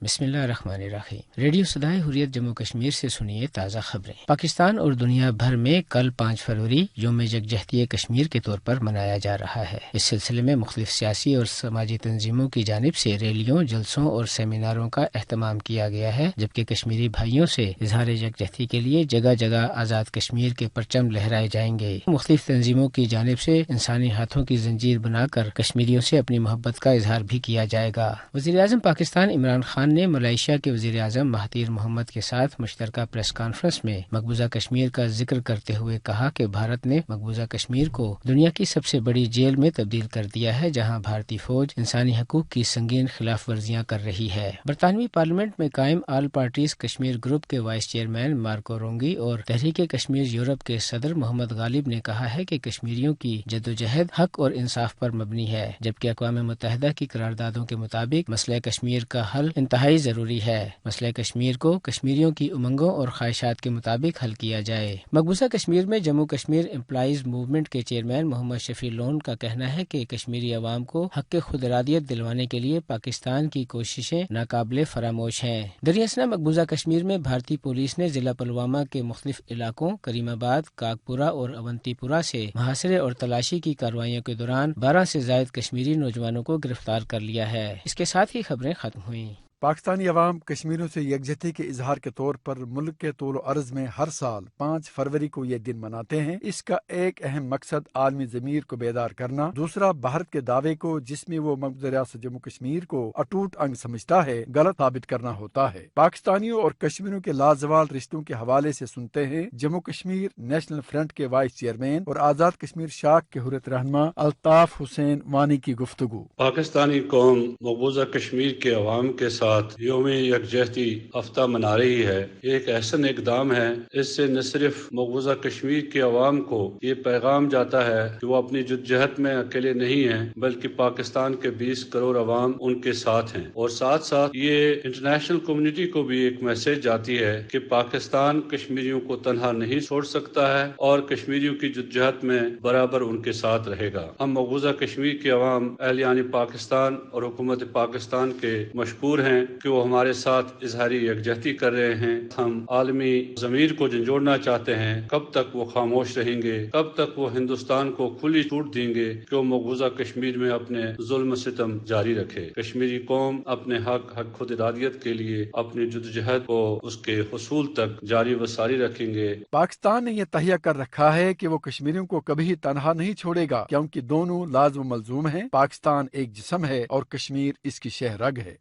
بسم اللہ الرحمن الرحیم۔ ریڈیو صدائے حریت جموں کشمیر سے سنیے تازہ خبریں۔ پاکستان اور دنیا بھر میں کل 5 فروری یوم یکجہتی کشمیر کے طور پر منایا جا رہا ہے۔ اس سلسلے میں مختلف سیاسی اور سماجی تنظیموں کی جانب سے ریلیوں، جلسوں اور سیمیناروں کا اہتمام کیا گیا ہے، جبکہ کشمیری بھائیوں سے اظہار یکجہتی کے لیے جگہ جگہ آزاد کشمیر کے پرچم لہرائے جائیں گے۔ مختلف تنظیموں کی جانب سے انسانی ہاتھوں کی زنجیر بنا کر کشمیریوں سے اپنی محبت کا اظہار بھی کیا جائے گا۔ وزیر اعظم پاکستان عمران خان نے ملائیشیا کے وزیر اعظم مہاتیر محمد کے ساتھ مشترکہ پریس کانفرنس میں مقبوضہ کشمیر کا ذکر کرتے ہوئے کہا کہ بھارت نے مقبوضہ کشمیر کو دنیا کی سب سے بڑی جیل میں تبدیل کر دیا ہے، جہاں بھارتی فوج انسانی حقوق کی سنگین خلاف ورزیاں کر رہی ہے۔ برطانوی پارلیمنٹ میں قائم آل پارٹیز کشمیر گروپ کے وائس چیئرمین مارکو رونگی اور تحریک کشمیر یورپ کے صدر محمد غالب نے کہا ہے کہ کشمیریوں کی جدوجہد حق اور انصاف پر مبنی ہے، جبکہ اقوام متحدہ کی قراردادوں کے مطابق مسئلہ کشمیر کا حل انتہائی ضروری ہے۔ مسئلہ کشمیر کو کشمیریوں کی امنگوں اور خواہشات کے مطابق حل کیا جائے۔ مقبوضہ کشمیر میں جموں کشمیر امپلائیز موومنٹ کے چیئرمین محمد شفیع لون کا کہنا ہے کہ کشمیری عوام کو حق خود ارادیت دلوانے کے لیے پاکستان کی کوششیں ناقابل فراموش ہیں۔ دریاسنا مقبوضہ کشمیر میں بھارتی پولیس نے ضلع پلوامہ کے مختلف علاقوں کریم آباد، کاکپورہ اور اونتی پورہ سے محاصرے اور تلاشی کی کارروائیوں کے دوران 12 سے زائد کشمیری نوجوانوں کو گرفتار کر لیا ہے۔ اس کے ساتھ ہی خبریں ختم ہوئیں۔ پاکستانی عوام کشمیریوں سے یکجہتی کے اظہار کے طور پر ملک کے طول و عرض میں ہر سال 5 فروری کو یہ دن مناتے ہیں۔ اس کا ایک اہم مقصد عالمی ضمیر کو بیدار کرنا، دوسرا بھارت کے دعوے کو جس میں وہ مقبوضہ ریاست جموں کشمیر کو اٹوٹ انگ سمجھتا ہے غلط ثابت کرنا ہوتا ہے۔ پاکستانیوں اور کشمیریوں کے لازوال رشتوں کے حوالے سے سنتے ہیں جموں کشمیر نیشنل فرنٹ کے وائس چیئرمین اور آزاد کشمیر شاخ کے حریت رہنما الطاف حسین وانی کی گفتگو۔ پاکستانی قوم مقبوضہ کشمیر کے عوام کے ساتھ یوم یکجہتی ہفتہ منا رہی ہے۔ یہ ایک احسن اقدام ہے۔ اس سے نہ صرف مقبوضہ کشمیر کے عوام کو یہ پیغام جاتا ہے کہ وہ اپنی جدوجہد میں اکیلے نہیں ہیں، بلکہ پاکستان کے 20 کروڑ عوام ان کے ساتھ ہیں، اور ساتھ ساتھ یہ انٹرنیشنل کمیونٹی کو بھی ایک میسج جاتی ہے کہ پاکستان کشمیریوں کو تنہا نہیں چھوڑ سکتا ہے اور کشمیریوں کی جدوجہد میں برابر ان کے ساتھ رہے گا۔ ہم مقبوضہ کشمیر کے عوام اہلیان پاکستان اور حکومت پاکستان کے مشکور ہیں کہ وہ ہمارے ساتھ اظہاری یکجہتی کر رہے ہیں۔ ہم عالمی ضمیر کو جھنجھوڑنا چاہتے ہیں۔ کب تک وہ خاموش رہیں گے؟ کب تک وہ ہندوستان کو کھلی چھوٹ دیں گے کہ وہ مقبوضہ کشمیر میں اپنے ظلم ستم جاری رکھے؟ کشمیری قوم اپنے حق خود ارادیت کے لیے اپنی جدوجہد کو اس کے حصول تک جاری و ساری رکھیں گے۔ پاکستان نے یہ تہیہ کر رکھا ہے کہ وہ کشمیریوں کو کبھی تنہا نہیں چھوڑے گا، کیونکہ دونوں لازم و ملزوم ہیں۔ پاکستان ایک جسم ہے اور کشمیر اس کی شہ رگ ہے۔